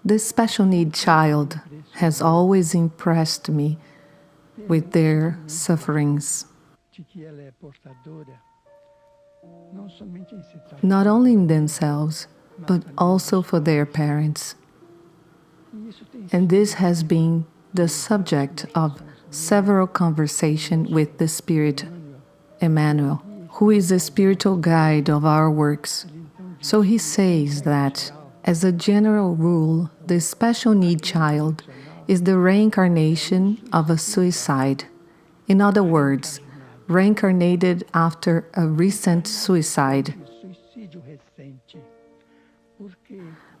This special need child has always impressed me with their sufferings, not only in themselves, but also for their parents. And this has been the subject of several conversations with the Spirit Emmanuel, who is the spiritual guide of our works. So he says that, as a general rule, the special need child is the reincarnation of a suicide. In other words, reincarnated after a recent suicide.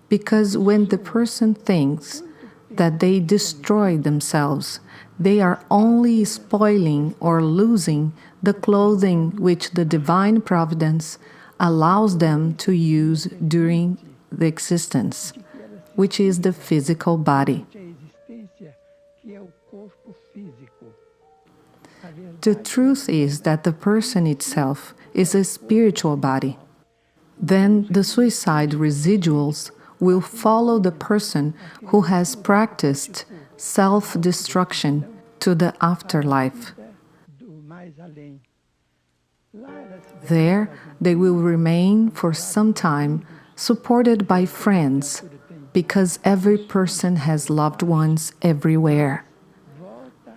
Because when the person thinks that they destroy themselves, they are only spoiling or losing the clothing which the divine providence allows them to use during the existence, which is the physical body. The truth is that the person itself is a spiritual body. Then the suicide residuals will follow the person who has practiced self-destruction to the afterlife. There, they will remain for some time, supported by friends, because every person has loved ones everywhere.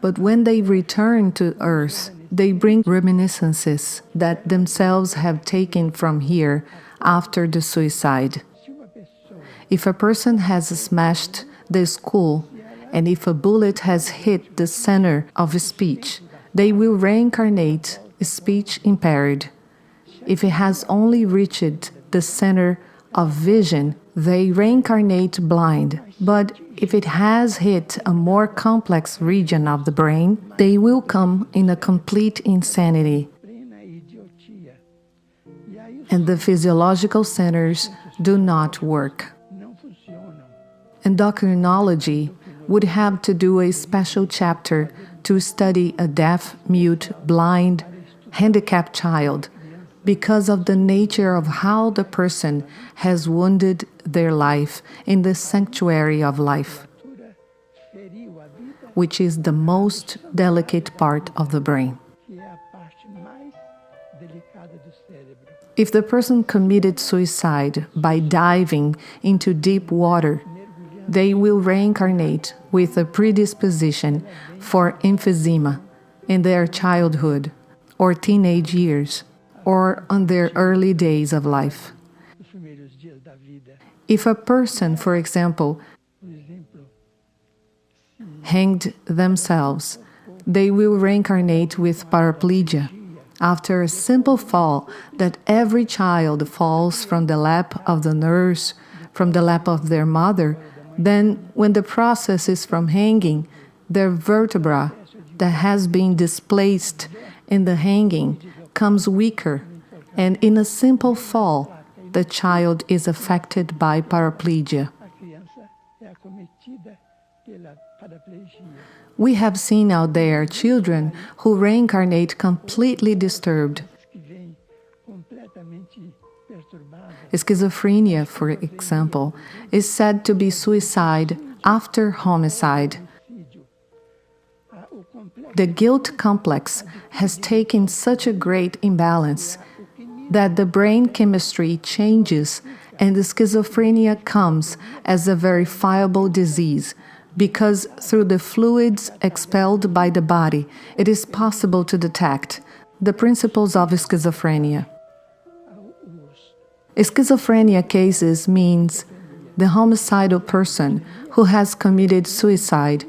But when they return to earth, they bring reminiscences that themselves have taken from here after the suicide. If a person has smashed the skull, and if a bullet has hit the center of speech, they will reincarnate speech impaired. If it has only reached the center of vision, they reincarnate blind. But if it has hit a more complex region of the brain, they will come in a complete insanity. And the physiological centers do not work. Endocrinology would have to do a special chapter to study a deaf, mute, blind, handicapped child because of the nature of how the person has wounded their life in the sanctuary of life, which is the most delicate part of the brain. If the person committed suicide by diving into deep water, they will reincarnate with a predisposition for emphysema in their childhood or teenage years, or on their early days of life. If a person, for example, hanged themselves, they will reincarnate with paraplegia after a simple fall that every child falls from the lap of the nurse, from the lap of their mother. Then, when the process is from hanging, their vertebra that has been displaced in the hanging comes weaker, and in a simple fall, the child is affected by paraplegia. We have seen out there children who reincarnate completely disturbed. Schizophrenia, for example, is said to be suicide after homicide. The guilt complex has taken such a great imbalance that the brain chemistry changes and the schizophrenia comes as a verifiable disease because through the fluids expelled by the body, it is possible to detect the principles of schizophrenia. Schizophrenia cases means the homicidal person who has committed suicide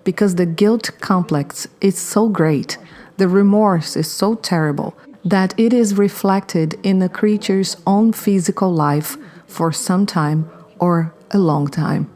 because the guilt complex is so great, the remorse is so terrible, that it is reflected in the creature's own physical life for some time or a long time.